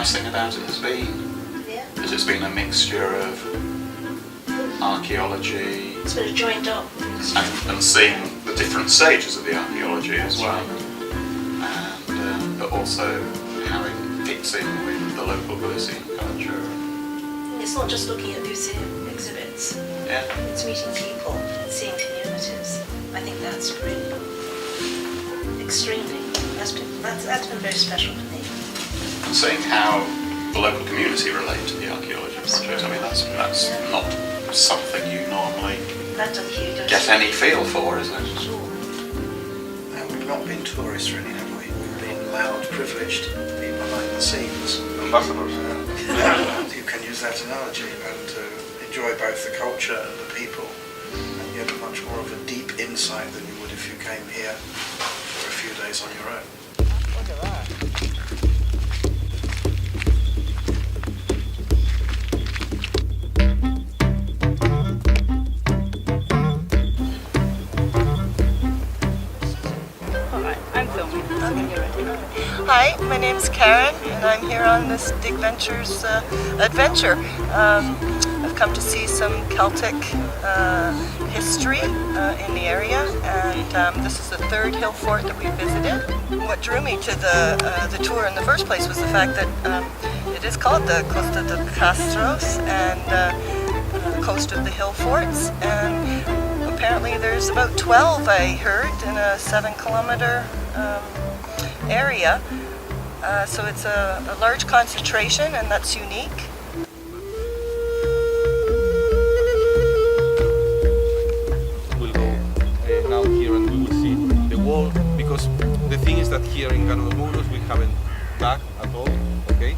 nice thing about it has been is it's been a mixture of archaeology. It's been a joined up. And seeing the different stages of the archaeology as well. And but also how it fits in with the local Galician culture. It's not just looking at museum exhibits. Yeah. It's meeting people, seeing communities. I think that's really extremely. That's been very special for me. And seeing how the local community relate to the archaeology project. I mean, that's not something you normally get any feel for, is it? Sure. And we've not been tourists really, have we? We've been loud, privileged, being behind the scenes. Ambassadors. You can use that analogy and enjoy both the culture and the people and get much more of a deep insight than you would if you came here for a few days on your own. Look at that. Hi, my name's Karen and I'm here on this Digventures adventure. I've come to see some Celtic history in the area, and this is the third hill fort that we visited. What drew me to the tour in the first place was the fact that it is called the Costa dos Castros, and the coast of the Hillforts, and apparently there's about 12, I heard, in a 7-kilometer area. So it's a large concentration, and that's unique. We'll go now here and we will see the wall, because the thing is that here in Cano dos Muros we haven't dug at all, okay?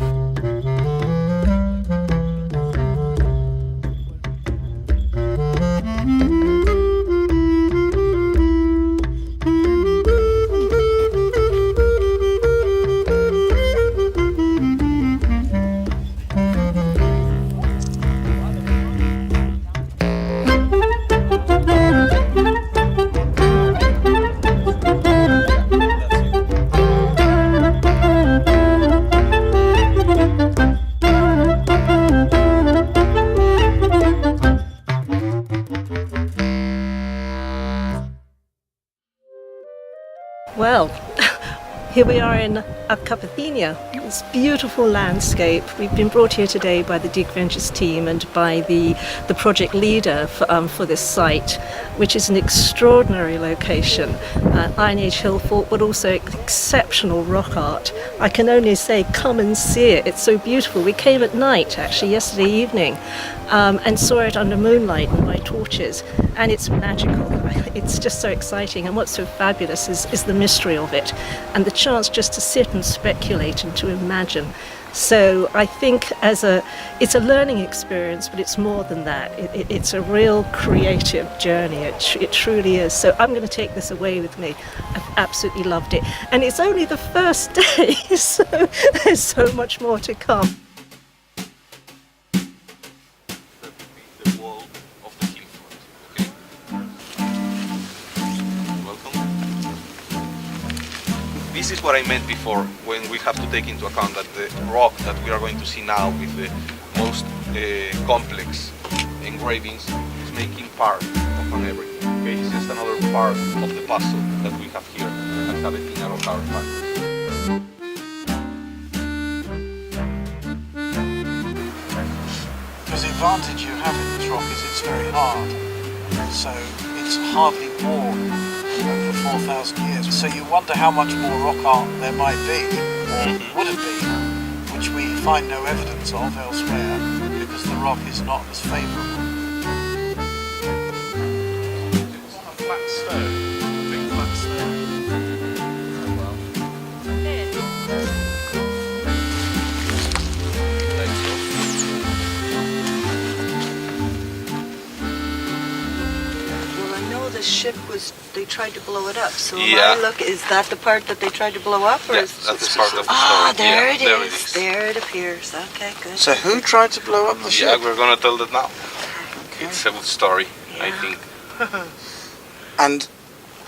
Well, here we are in Carpathinha, this beautiful landscape. We've been brought here today by the Digventures team and by the project leader for this site, which is an extraordinary location, Iron Age hill fort, but also exceptional rock art. I can only say, come and see it. It's so beautiful. We came at night, actually, yesterday evening, and saw it under moonlight and by torches, and it's magical. It's just so exciting, and what's so fabulous is the mystery of it and the chance just to sit and speculate and to imagine. So I think it's a learning experience, but it's more than that. It's a real creative journey. It truly is. So I'm going to take this away with me. I've absolutely loved it, and it's only the first day, so there's so much more to come. The wall of the Hillforts, okay? Welcome. This is what I meant before, when we have to take into account that the rock that we are going to see now with the most complex engravings is making part of an everything. Okay, it's just another part of the puzzle that we have here at Carpathinha Rock Artifact. Because the advantage you have in this rock is it's very hard, so it's hardly worn over 4,000 years. So you wonder how much more rock art there might be, or would have been, which we find no evidence of elsewhere, because the rock is not as favourable. It's on a flat stone, a big flat stone. Well, I know the ship they tried to blow it up, so Yeah. is that the part that they tried to blow up? Or Yeah, is that's part of the story. Ah, there Yeah, it there is. it is. There it appears. Okay, good. So who tried to blow up the Yeah, ship? we're gonna tell that now. Okay. It's a good story, I Yeah. think. And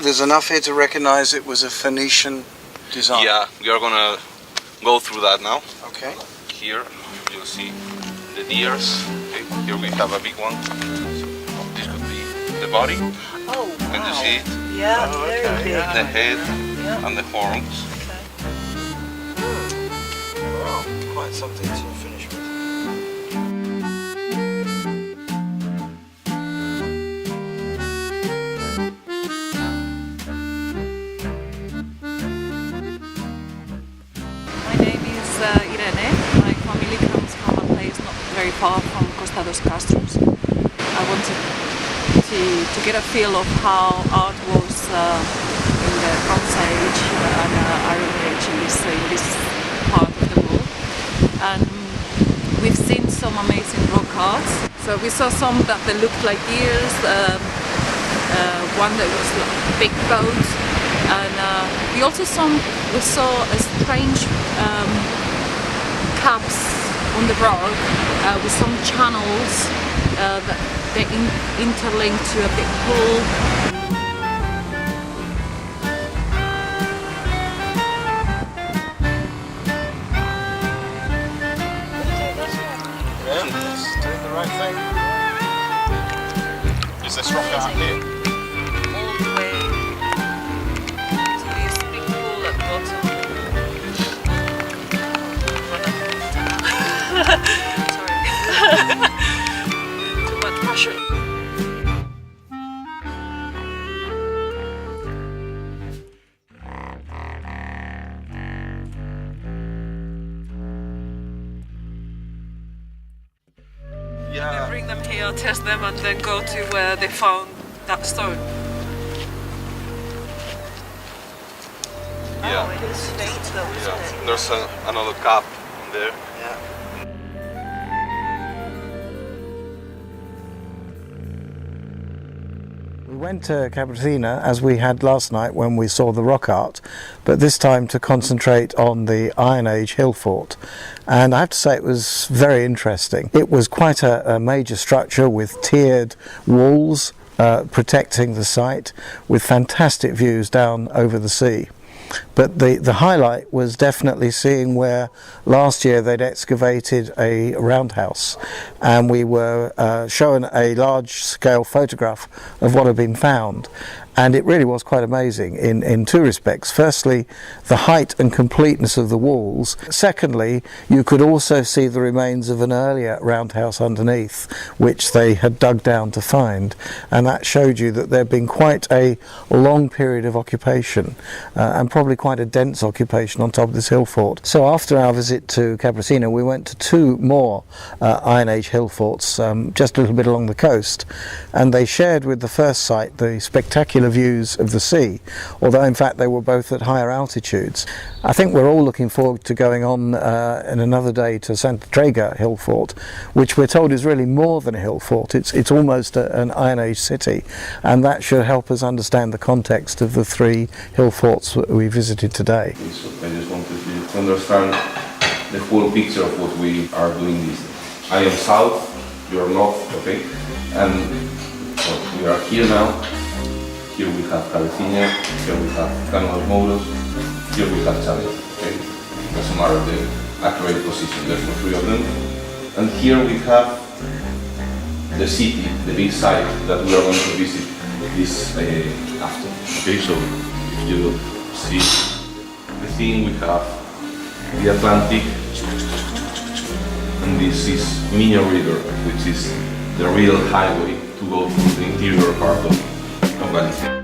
there's enough here to recognise it was a Phoenician design. Yeah, we are gonna go through that now. Okay. here you'll see the deers. Okay, here we have a big one. So this could be the body. Oh, Can you see it? Yeah, Oh, very okay, big. yeah. The head Yeah. and the horns. Wow, quite something to finish with. My name is Irene. My family comes from a place not very far from Costa dos Castros. I wanted to get a feel of how art was in the Bronze Age and Iron Age in this part of the world. And we've seen some amazing rock art. So we saw some that they looked like ears, one that was like a big boat, and we saw a strange caps on the rock with some channels that they interlink to a big pool. Yeah, it's doing the right thing. Is this rock art here? All the way to this big pool at the bottom. Sorry. Too much pressure. Yeah. Bring them here, test them, and then go to where they found that stone. Yeah. It was faint though, wasn't Yeah. it? There's another cap in there. Yeah. We went to Cabracina as we had last night when we saw the rock art, but this time to concentrate on the Iron Age hill fort. And I have to say it was very interesting. It was quite a major structure with tiered walls protecting the site, with fantastic views down over the sea. But the highlight was definitely seeing where last year they'd excavated a roundhouse, and we were shown a large-scale photograph of what had been found. And it really was quite amazing in two respects. Firstly, the height and completeness of the walls. Secondly, you could also see the remains of an earlier roundhouse underneath, which they had dug down to find. And that showed you that there had been quite a long period of occupation, and probably quite a dense occupation on top of this hill fort. So after our visit to Cabracina, we went to two more Iron Age hill forts, just a little bit along the coast. And they shared with the first site the spectacular views of the sea, although in fact they were both at higher altitudes. I think we're all looking forward to going on in another day to Santa Trega hill fort, which we're told is really more than a hill fort. It's almost an Iron Age city, and that should help us understand the context of the three hill forts that we visited today. So I just wanted you to understand the full picture of what we are doing these days. I am south, you are north, okay? And well, we are here now. Here we have Cabecinha, here we have Cano dos Mouros, here we have Chávez, okay? Doesn't matter the accurate position, there's no three of them. And here we have the city, the big site that we are going to visit this after. Okay, so if you see the thing, we have the Atlantic, and this is Miño River, which is the real highway to go through the interior part of Galicia.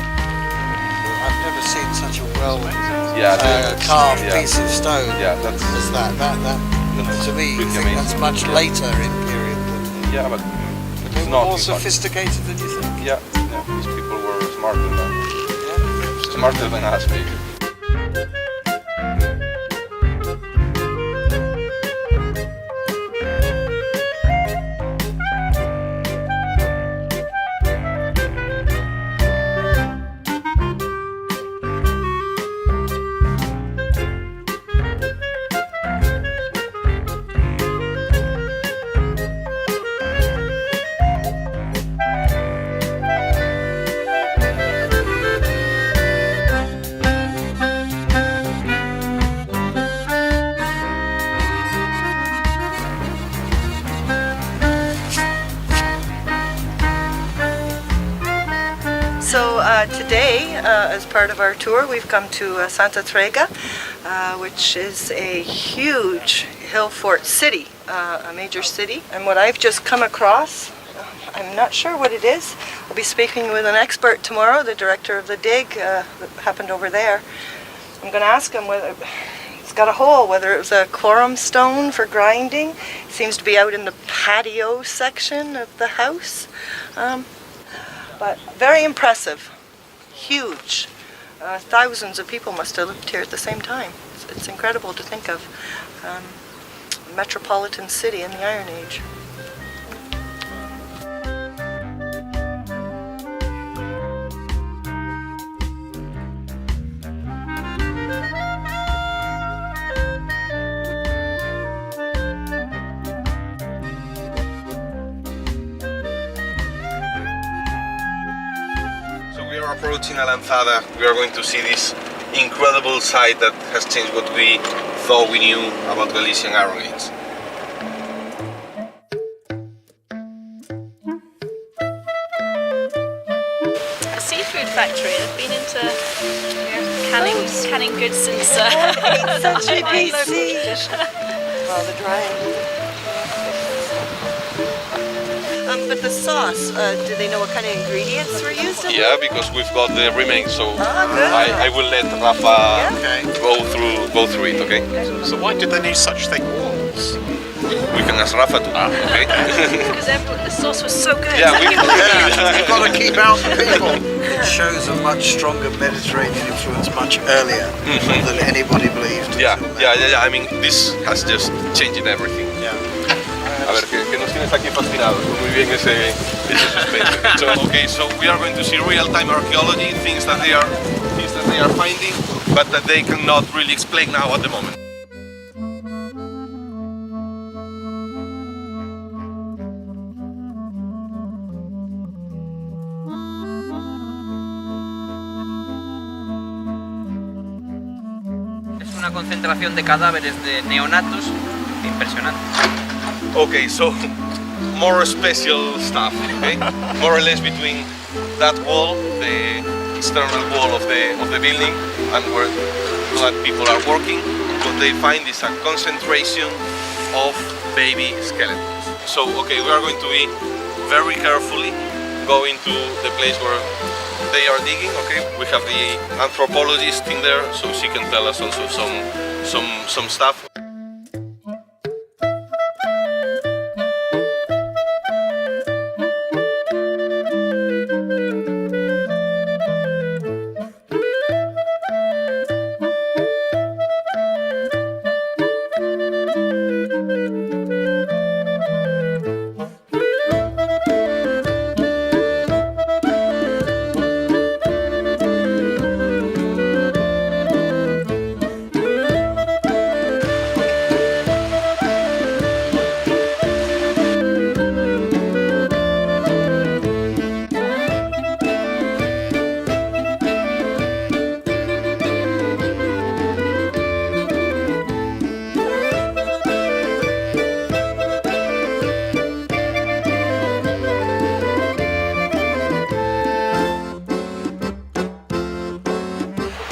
I've never seen such a well carved yeah. piece of stone Yeah, that's as that. To me, I pretty think amazing. that's much later in period. yeah, but They it's were not more too much. sophisticated than you think. Yeah, these people were smarter than Yeah. smarter than us, maybe. as part of our tour. We've come to Santa Trega, which is a huge Hillfort city, a major city. And what I've just come across, I'm not sure what it is. I'll be speaking with an expert tomorrow, the director of the dig that happened over there. I'm going to ask him whether it's got a hole, whether it was a quorum stone for grinding. It seems to be out in the patio section of the house. But very impressive, huge. Thousands of people must have lived here at the same time. It's incredible to think of a metropolitan city in the Iron Age. We are approaching Alanzada. We are going to see this incredible site that has changed what we thought we knew about Galician Iron Age. A seafood factory. I've been into canning goods since Century my BC. local tradition. Well, the drying. But the sauce, do they know what kind of ingredients were used in it? Yeah, because we've got the remains, so Good. I will let Rafa Okay. go through it, okay? So why did they need such thick walls? We can ask Rafa to, okay? Because the sauce was so good. Yeah, we You've got to keep out the people. It shows a much stronger Mediterranean influence much earlier than anybody believed. Yeah, until now. yeah. I mean, this has just changed everything. Yeah. A ver, que nos tienes aquí fascinados, muy bien ese suspense. So, okay, so we are going to see real-time archaeology, things that they are finding, but that they cannot really explain now at the moment. Es una concentración de cadáveres de neonatos impresionante. Okay, so more special stuff, okay? More or less between that wall, the external wall of the building, and where that people are working, what they find is a concentration of baby skeletons. So, okay, we are going to be very carefully going to the place where they are digging, okay? We have the anthropologist in there, so she can tell us also some stuff.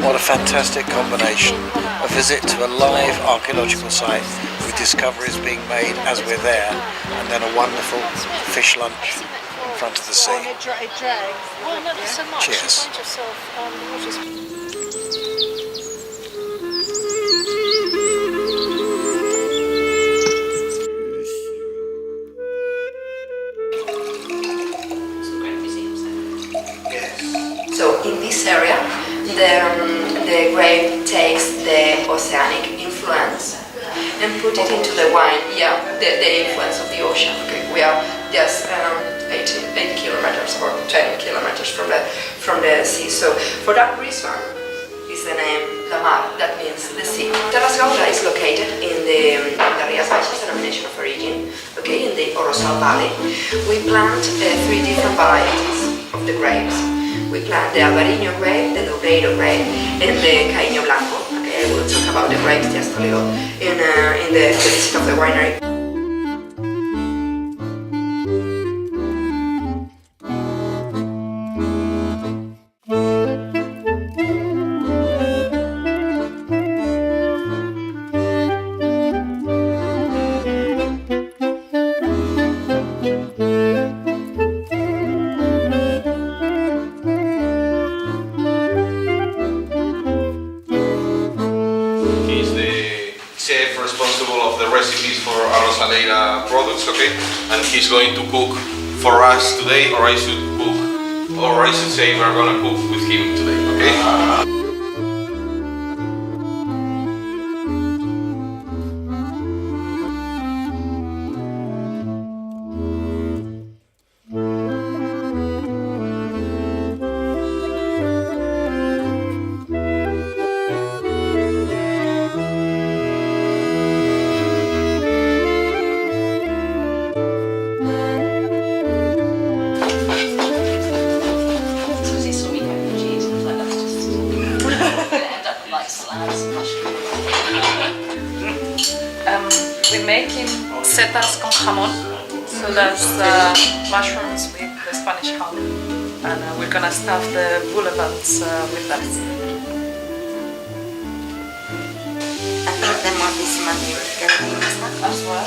What a fantastic combination. A visit to a live archaeological site with discoveries being made as we're there, and then a wonderful fish lunch in front of the sea. Well, not so much. Cheers. You find yourself, So in this area, the grape takes the oceanic influence and put it into the wine. Yeah, the influence of the ocean. Okay, we are just 8 kilometers or 10 kilometers from the sea. So for that reason, is the name La Mar. That means the sea. Terras Gauda is located in the Rías Baixas denomination of origin. Okay, in the Orosal Valley. We plant 3 different varieties of the grapes. We plant the Albariño grape, the Dobeiro grape, and the Caíño Blanco. Okay, I will talk about the grapes just a little in the visit of the winery. He's the chef responsible of the recipes for Arrosalera products, okay? And he's going to cook for us today, or I should say we're gonna cook with him today, okay? We're making setas con jamón, so that's mushrooms with the Spanish ham, and we're gonna stuff the boulevans with that. As well.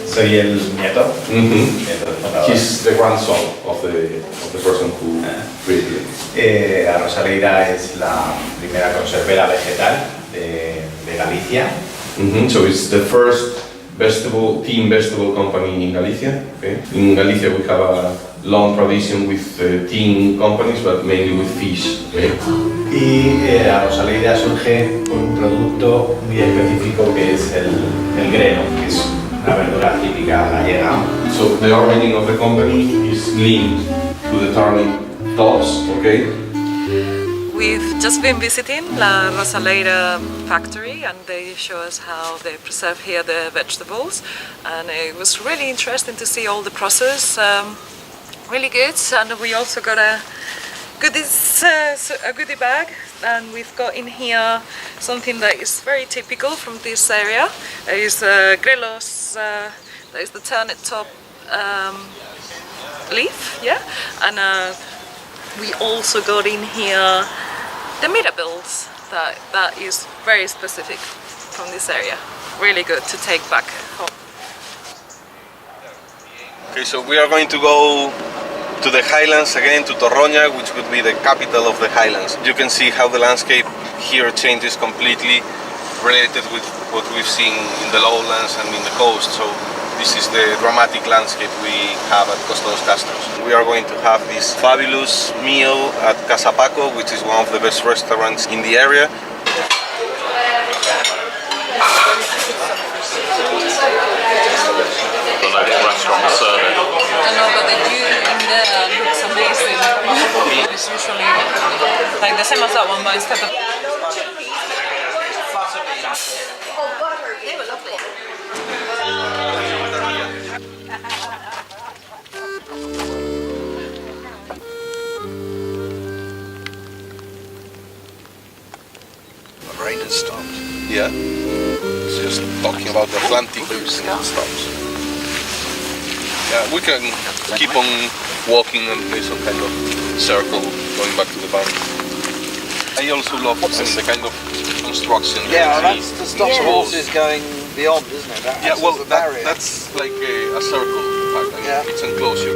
Soy el nieto. He's the grandson of the person who created it. Arrosalera es la primera conservera vegetal de Galicia. So it's the first team vegetable company in Galicia. Okay? In Galicia we have a long tradition with team companies, but mainly with fish. Okay? Y Arrosalera surge por un producto muy específico que es el greno, que es una verdura típica gallega. So the origin of the company is linked to the turnip tops, okay? We've just been visiting La Rosaleda factory, and they show us how they preserve here the vegetables, and it was really interesting to see all the process. Really good, and we also got a goodie bag, and we've got in here something that is very typical from this area. There is grelos, there is the turnip top leaf, yeah, and we also got in here the mirabelles. That is very specific from this area. Really good to take back home. Okay, so we are going to go to the highlands again, to Torroña, which would be the capital of the highlands. You can see how the landscape here changes completely related with what we've seen in the lowlands and in the coast. So this is the dramatic landscape we have at Costa dos Castros. We are going to have this fabulous meal at Casa Paco, which is one of the best restaurants in the area. The local restaurant serving. I know, but the view in there looks amazing. It's usually like the same as that one, but instead of... They were lovely. The rain has stopped. Yeah. It's just talking about the Atlantic Ocean stops. Yeah, we can keep on walking and play some kind of circle going back to the barn. I also love the kind of construction. Yeah, that's to stop the horses going beyond, isn't it? Yeah, well, that's like a circle. In fact, Yeah. It's enclosure.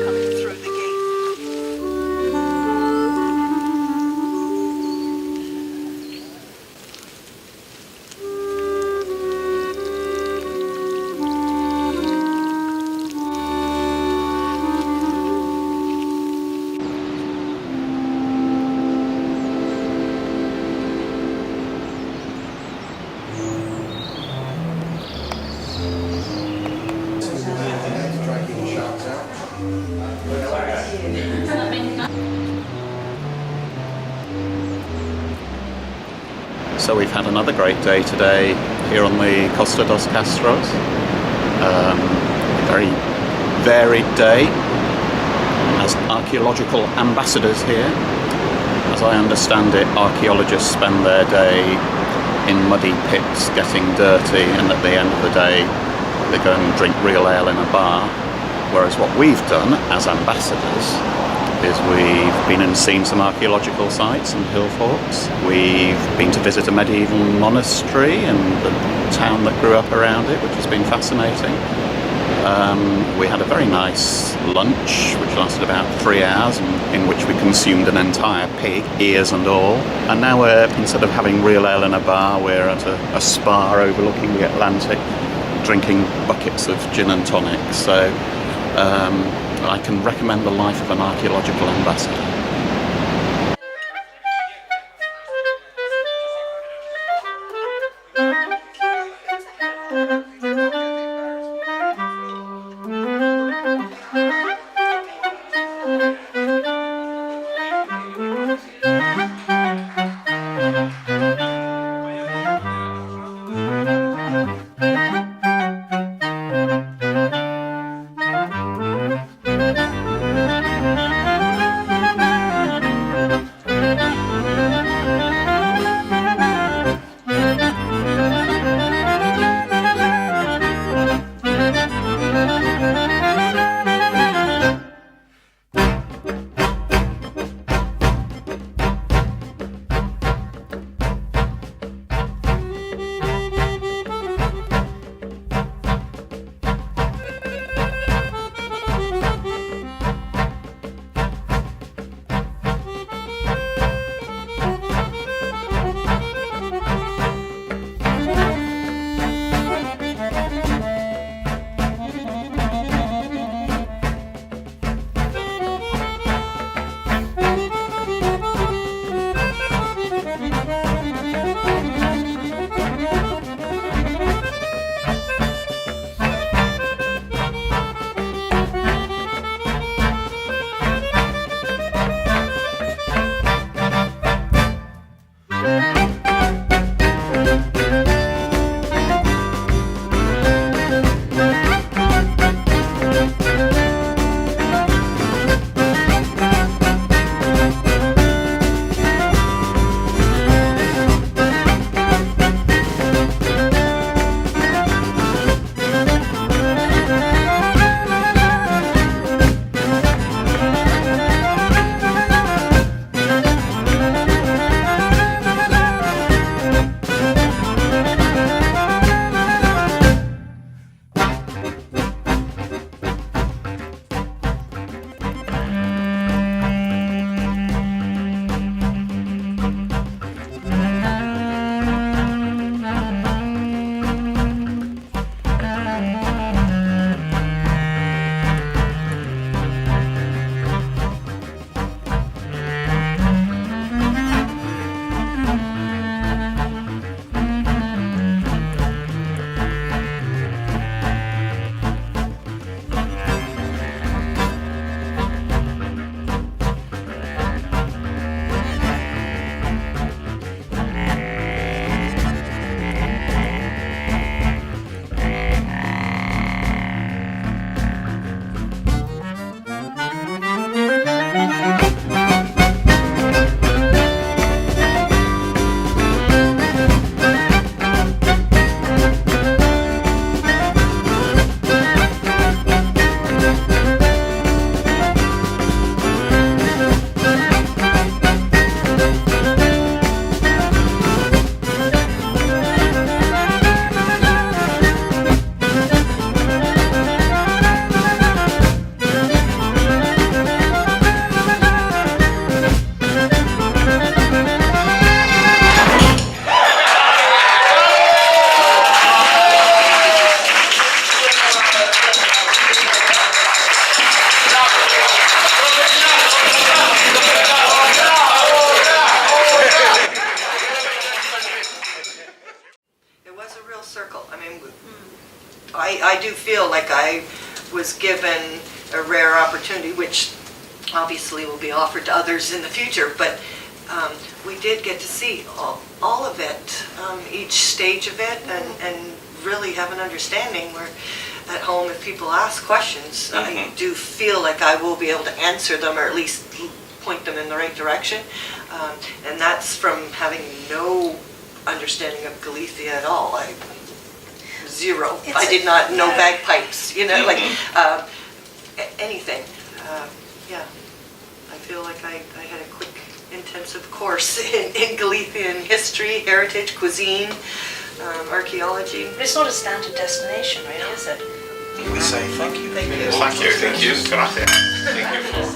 Coming through the So we've had another great day today here on the Costa dos Castros. Very varied day as archaeological ambassadors here. As I understand it, archaeologists spend their day in muddy pits getting dirty, and at the end of the day they go and drink real ale in a bar. Whereas what we've done as ambassadors is we've been and seen some archaeological sites in Hillforts. We've been to visit a medieval monastery and the town that grew up around it, which has been fascinating. We had a very nice lunch, which lasted about 3 hours, in which we consumed an entire pig, ears and all. And now we're, instead of having real ale in a bar, we're at a spa overlooking the Atlantic, drinking buckets of gin and tonic. So I can recommend the life of an archaeological ambassador. I do feel like I was given a rare opportunity, which obviously will be offered to others in the future, but we did get to see all of it, each stage of it, and really have an understanding where at home if people ask questions, I do feel like I will be able to answer them or at least point them in the right direction. And that's from having no understanding of Galicia at all. Zero. I did not know bagpipes, like anything. Yeah, I feel like I had a quick, intensive course in Galician history, heritage, cuisine, archaeology. But it's not a standard destination, really, is it? We say thank you. Thank you. Thank you. Gracias. Thank you for